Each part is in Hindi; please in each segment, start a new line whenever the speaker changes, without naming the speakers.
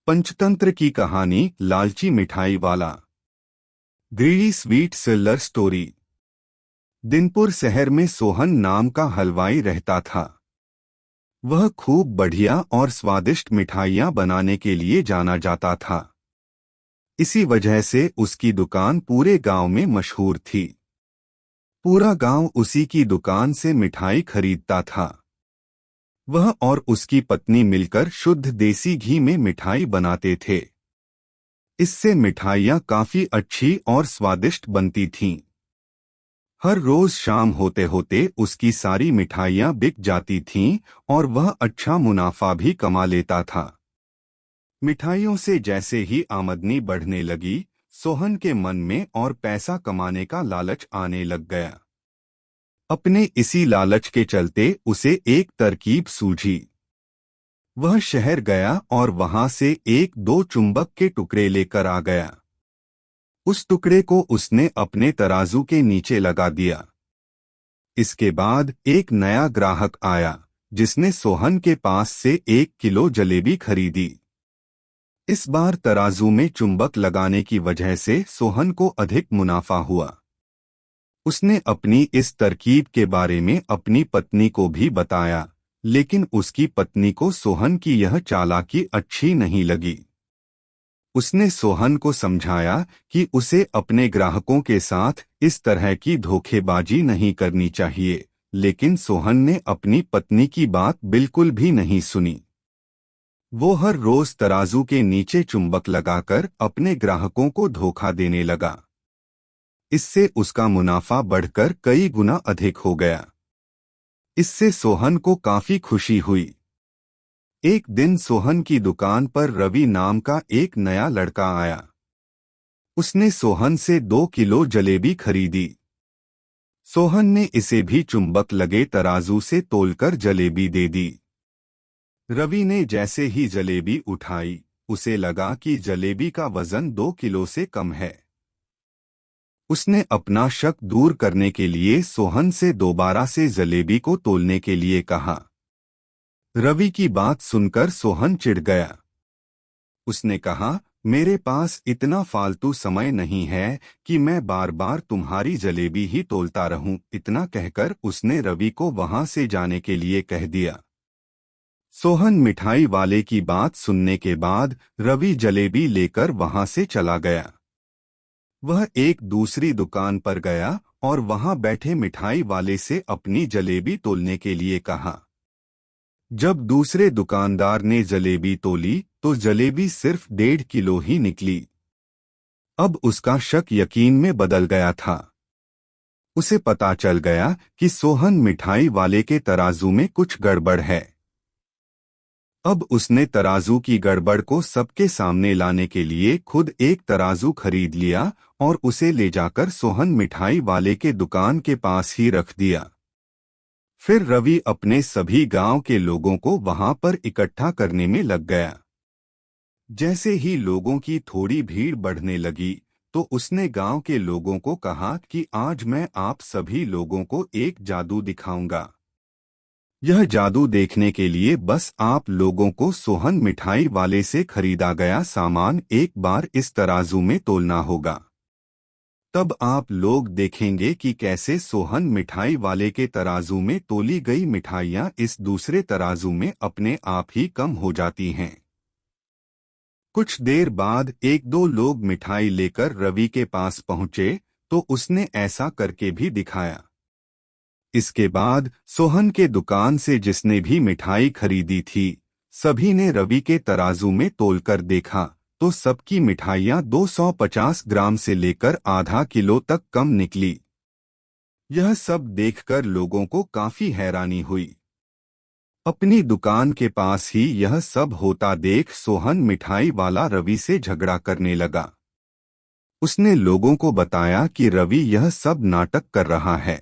पंचतंत्र की कहानी लालची मिठाई वाला। Greedy sweet seller story. Dinpur शहर में सोहन नाम का हलवाई रहता था। वह खूब बढ़िया और स्वादिष्ट मिठाइयाँ बनाने के लिए जाना जाता था। इसी वजह से उसकी दुकान पूरे गांव में मशहूर थी। पूरा गांव उसी की दुकान से मिठाई खरीदता था। वह और उसकी पत्नी मिलकर शुद्ध देसी घी में मिठाई बनाते थे। इससे मिठाइयाँ काफी अच्छी और स्वादिष्ट बनती थीं। हर रोज शाम होते होते उसकी सारी मिठाइयाँ बिक जाती थीं और वह अच्छा मुनाफा भी कमा लेता था। मिठाइयों से जैसे ही आमदनी बढ़ने लगी, सोहन के मन में और पैसा कमाने का लालच आने लग गया। अपने इसी लालच के चलते उसे एक तरकीब सूझी। वह शहर गया और वहां से एक दो चुंबक के टुकड़े लेकर आ गया। उस टुकड़े को उसने अपने तराजू के नीचे लगा दिया। इसके बाद एक नया ग्राहक आया, जिसने सोहन के पास से 1 किलो जलेबी खरीदी। इस बार तराजू में चुंबक लगाने की वजह से सोहन को अधिक मुनाफा हुआ। उसने अपनी इस तरकीब के बारे में अपनी पत्नी को भी बताया, लेकिन उसकी पत्नी को सोहन की यह चालाकी अच्छी नहीं लगी। उसने सोहन को समझाया कि उसे अपने ग्राहकों के साथ इस तरह की धोखेबाजी नहीं करनी चाहिए, लेकिन सोहन ने अपनी पत्नी की बात बिल्कुल भी नहीं सुनी। वो हर रोज तराजू के नीचे चुंबक लगाकर अपने ग्राहकों को धोखा देने लगा। इससे उसका मुनाफा बढ़कर कई गुना अधिक हो गया। इससे सोहन को काफी खुशी हुई। एक दिन सोहन की दुकान पर रवि नाम का एक नया लड़का आया। उसने सोहन से 2 किलो जलेबी खरीदी। सोहन ने इसे भी चुंबक लगे तराजू से तोलकर जलेबी दे दी। रवि ने जैसे ही जलेबी उठाई, उसे लगा कि जलेबी का वजन 2 किलो से कम है। उसने अपना शक दूर करने के लिए सोहन से दोबारा से जलेबी को तोलने के लिए कहा। रवि की बात सुनकर सोहन चिढ़ गया। उसने कहा, मेरे पास इतना फालतू समय नहीं है कि मैं बार बार तुम्हारी जलेबी ही तोलता रहूं। इतना कहकर उसने रवि को वहां से जाने के लिए कह दिया। सोहन मिठाई वाले की बात सुनने के बाद रवि जलेबी लेकर वहां से चला गया। वह एक दूसरी दुकान पर गया और वहां बैठे मिठाई वाले से अपनी जलेबी तोलने के लिए कहा। जब दूसरे दुकानदार ने जलेबी तोली तो जलेबी सिर्फ 1.5 किलो ही निकली। अब उसका शक यकीन में बदल गया था। उसे पता चल गया कि सोहन मिठाई वाले के तराजू में कुछ गड़बड़ है। अब उसने तराजू की गड़बड़ को सबके सामने लाने के लिए खुद एक तराजू खरीद लिया और उसे ले जाकर सोहन मिठाई वाले के दुकान के पास ही रख दिया। फिर रवि अपने सभी गांव के लोगों को वहां पर इकट्ठा करने में लग गया। जैसे ही लोगों की थोड़ी भीड़ बढ़ने लगी, तो उसने गांव के लोगों को कहा कि आज मैं आप सभी लोगों को एक जादू दिखाऊंगा। यह जादू देखने के लिए बस आप लोगों को सोहन मिठाई वाले से खरीदा गया सामान एक बार इस तराजू में तोलना होगा। तब आप लोग देखेंगे कि कैसे सोहन मिठाई वाले के तराजू में तोली गई मिठाइयाँ इस दूसरे तराजू में अपने आप ही कम हो जाती हैं। कुछ देर बाद एक दो लोग मिठाई लेकर रवि के पास पहुंचे, तो उसने ऐसा करके भी दिखाया। इसके बाद सोहन के दुकान से जिसने भी मिठाई खरीदी थी, सभी ने रवि के तराजू में तोलकर देखा तो सबकी मिठाइयाँ 250 ग्राम से लेकर आधा किलो तक कम निकली। यह सब देखकर लोगों को काफी हैरानी हुई। अपनी दुकान के पास ही यह सब होता देख सोहन मिठाई वाला रवि से झगड़ा करने लगा। उसने लोगों को बताया कि रवि यह सब नाटक कर रहा है।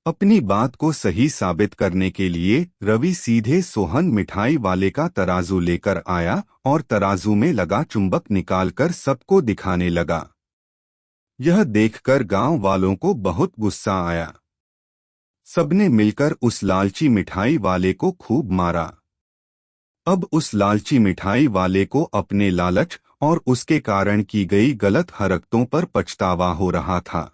अपनी बात को सही साबित करने के लिए रवि सीधे सोहन मिठाई वाले का तराजू लेकर आया और तराजू में लगा चुंबक निकालकर सबको दिखाने लगा। यह देखकर गांव वालों को बहुत गुस्सा आया। सबने मिलकर उस लालची मिठाई वाले को खूब मारा। अब उस लालची मिठाई वाले को अपने लालच और उसके कारण की गई गलत हरकतों पर पछतावा हो रहा था।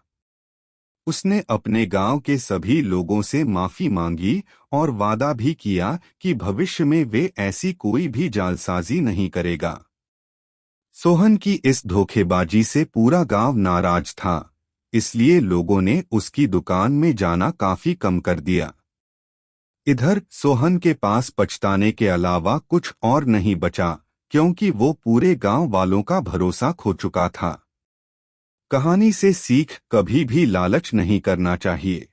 उसने अपने गांव के सभी लोगों से माफी मांगी और वादा भी किया कि भविष्य में वे ऐसी कोई भी जालसाजी नहीं करेगा। सोहन की इस धोखेबाजी से पूरा गांव नाराज था, इसलिए लोगों ने उसकी दुकान में जाना काफी कम कर दिया। इधर सोहन के पास पछताने के अलावा कुछ और नहीं बचा, क्योंकि वो पूरे गांव वालों का भरोसा खो चुका था। कहानी से सीख, कभी भी लालच नहीं करना चाहिए।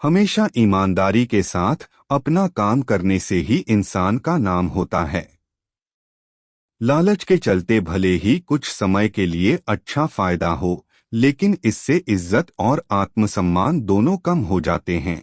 हमेशा ईमानदारी के साथ अपना काम करने से ही इंसान का नाम होता है। लालच के चलते भले ही कुछ समय के लिए अच्छा फायदा हो, लेकिन इससे इज्जत और आत्मसम्मान दोनों कम हो जाते हैं।